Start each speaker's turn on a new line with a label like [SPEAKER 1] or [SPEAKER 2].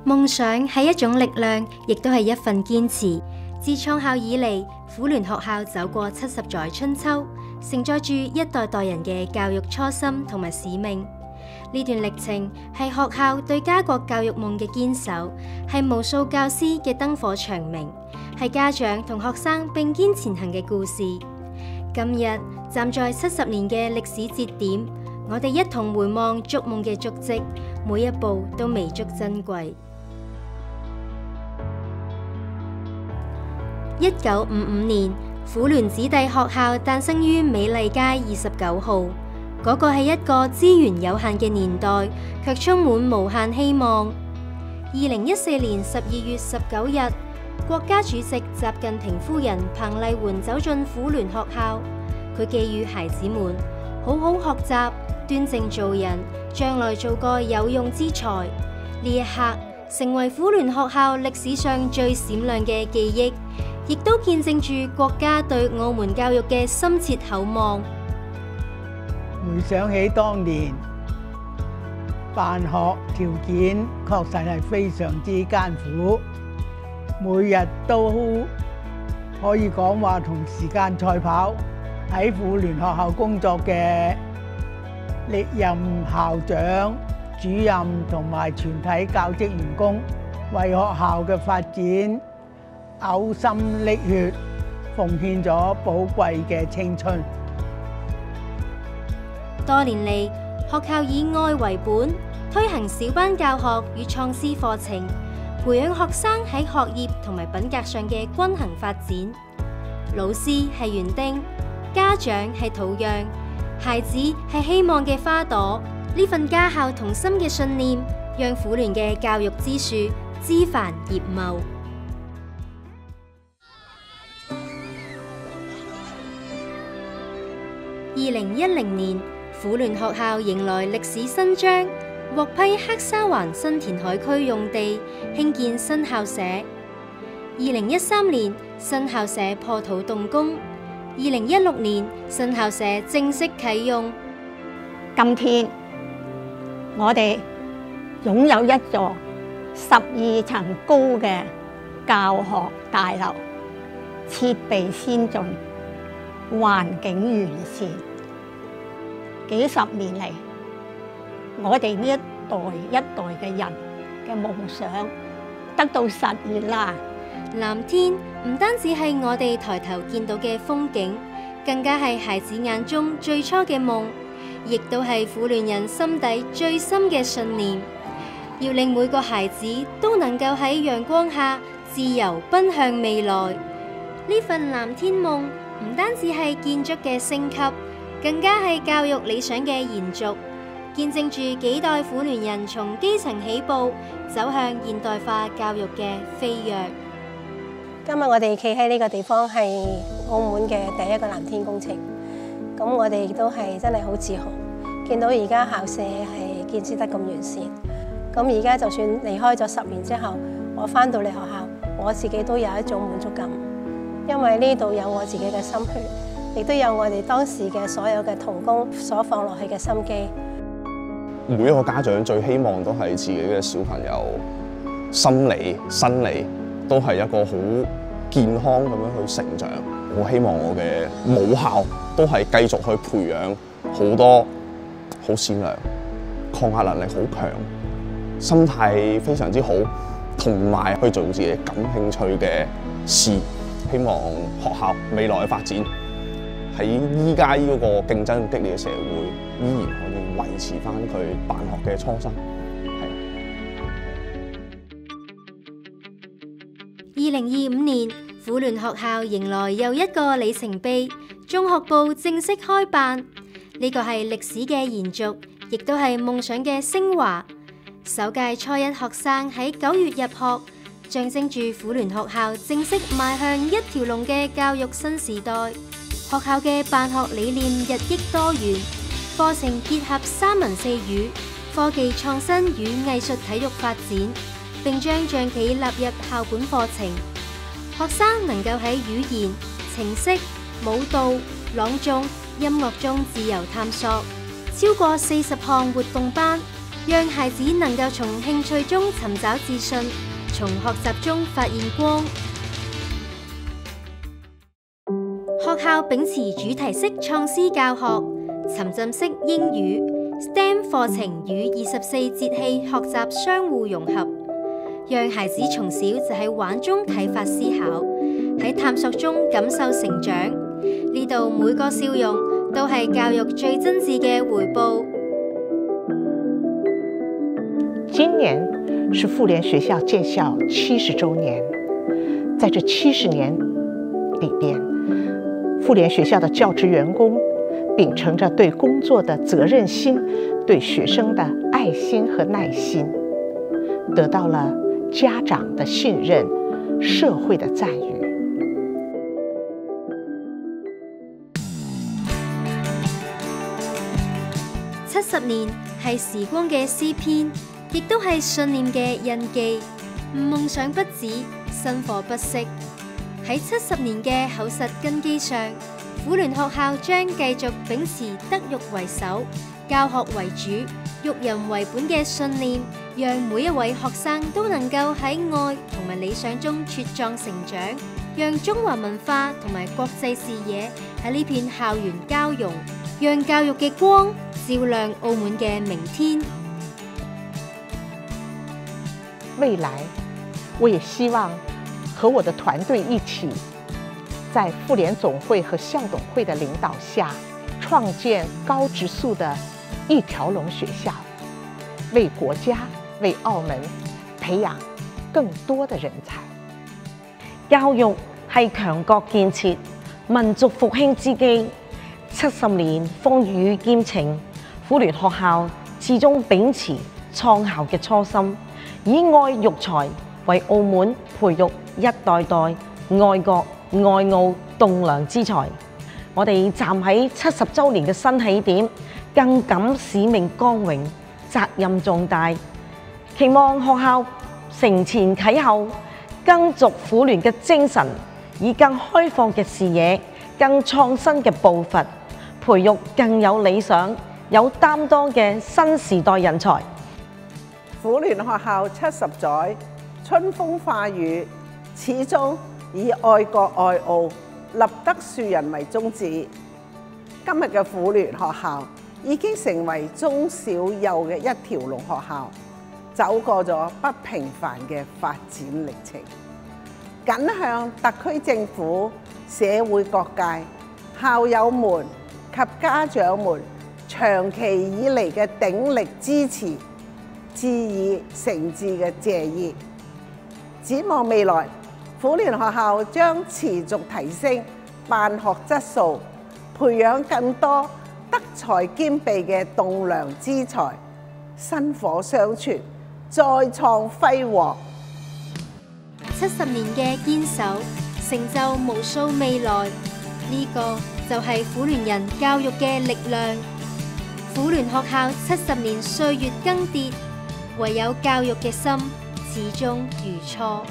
[SPEAKER 1] 夢想係一種力量，亦都係一份堅持。自創校以嚟，婦聯學校走過70載春秋，承載住一代代人嘅教育初心同埋使命。呢段歷程係學校對家國教育夢嘅堅守，係無數教師嘅燈火長明，係家長同學生並肩前行嘅故事。今日站在70年嘅歷史節點，我哋一同回望築夢嘅足跡，每一步都彌足珍貴。1955年，婦聯子弟學校誕生於美麗街29號。嗰個係一個資源有限嘅年代，卻充滿無限希望。2014年12月19日，國家主席習近平夫人彭麗媛走進婦聯學校，佢寄語孩子們好好學習，端正做人，將來做個有用之才。呢一刻成為婦聯學校歷史上最閃亮嘅記憶，亦都見證住國家對我們教育嘅深切厚望。
[SPEAKER 2] 回想起當年辦學條件確實係非常之艱苦，每日都可以講話同時間賽跑。喺婦聯學校工作嘅歷任校長、主任同埋全體教職員工，為學校嘅發展嘔心瀝血，奉獻咗寶貴嘅青春。
[SPEAKER 1] 多年嚟，學校以愛為本，推行小班教學與創思課程，培養學生喺學業同埋品格上嘅均衡發展。老師係園丁，家長係土壤，孩子係希望嘅花朵。呢份家校同心嘅信念，讓婦聯嘅教育之樹枝繁葉茂。2010年，婦聯學校迎來歷史新章，獲批黑沙環新填海區用地興建新校舍。2013年，新校舍破土動工。2016年，新校舍正式啟用。
[SPEAKER 3] 今天，我哋擁有一座12層高嘅教學大樓，設備先進，環境完善。幾十年嚟，我哋呢一代嘅人嘅夢想得到實現啦！
[SPEAKER 1] 藍天唔單止係我哋抬頭見到嘅風景，更加係孩子眼中最初嘅夢，亦都係婦聯人心底最深嘅信念。要令每個孩子都能夠喺陽光下自由奔向未來。呢份藍天夢唔單止係建築嘅升級，更加係教育理想嘅延續，見證住幾代婦聯人從基層起步，走向現代化教育嘅飛躍。
[SPEAKER 4] 今日我哋企喺呢個地方係澳門嘅第一個藍天工程，咁我哋亦都係真係好自豪，見到而家校舍係建設得咁完善。咁而家就算離開咗10年之後，我返到嚟學校，我自己都有一種滿足感，因為呢度有我自己嘅心血。亦都有我哋當時嘅所有嘅同工所放落去嘅心機。
[SPEAKER 5] 每一個家長最希望都係自己嘅小朋友心理、生理都係一個好健康咁樣去成長。我希望我嘅母校都係繼續去培養好多好善良、抗壓能力好強、心態非常之好，同埋去做自己感興趣嘅事。希望學校未來嘅發展，喺依家呢個競爭激烈嘅社會，依然可以維持翻佢辦學嘅初心。
[SPEAKER 1] 2025年，婦聯學校迎來又一個里程碑，中學部正式開辦。呢個係歷史嘅延續，亦都係夢想嘅升華。首屆初一學生喺9月入學，象徵住婦聯學校正式邁向一條龍嘅教育新時代。學校嘅辦學理念日益多元，課程結合3文4語，科技創新與藝術體育發展，並將象棋納入校本課程。學生能夠喺語言、程式、舞蹈、朗誦、音樂中自由探索。超過40項活動班，讓孩子能夠從興趣中尋找自信，從學習中發現光。學校秉持主題式創思教學、沉浸式英語、STEM 課程與24節氣學習相互融合，讓孩子從小就喺玩中啟發思考，喺探索中感受成長。呢度每個笑容都係教育最真摯嘅回報。
[SPEAKER 6] 今年是婦聯學校建校70週年，在這70年裏邊，婦聯學校的教職員工秉承着對工作的責任心、對學生的愛心和耐心，得到了家長的信任、社會的讚譽。
[SPEAKER 1] 70年係時光嘅詩篇，亦都係信念嘅印記。夢想不止，薪火不息。喺70年嘅厚實根基上，婦聯學校將繼續秉持德育為首、教學為主、育人為本嘅信念，讓每一位學生都能夠喺愛同埋理想中茁壯成長，讓中華文化同埋國際視野喺呢片校園交融，讓教育嘅光照亮澳門嘅明天。
[SPEAKER 6] 未來，我也希望和我的團隊一起，在婦聯總會和校董會的領導下，創建高質素的一條龍學校，為國家、為澳門培養更多的人才。
[SPEAKER 7] 教育係強國建設、民族復興之基。70年風雨兼程，婦聯學校始終秉持創校嘅初心，以愛育才，為澳門培育一代代愛國愛澳棟樑之才。我哋站喺70週年嘅新起點，更感使命光榮、責任重大，期望學校承前啟後，更續婦聯嘅精神，以更開放嘅視野、更創新嘅步伐，培育更有理想、有擔當嘅新時代人才。
[SPEAKER 8] 婦聯學校70載，春風化雨，始終以愛國愛澳、立德樹人為宗旨。今日嘅婦聯學校已經成為中小幼嘅一條龍學校，走過咗不平凡嘅發展歷程，謹向特區政府、社會各界、校友們及家長們長期以嚟嘅鼎力支持，致以誠摯嘅謝意。展望未來，婦聯學校將持續提升辦學質素，培養更多德才兼備嘅棟樑之才，薪火相傳，再創輝煌。
[SPEAKER 1] 70年嘅堅守，成就無數未來。呢個就係婦聯人教育嘅力量。婦聯學校70年歲月更迭，唯有教育嘅心始終如初。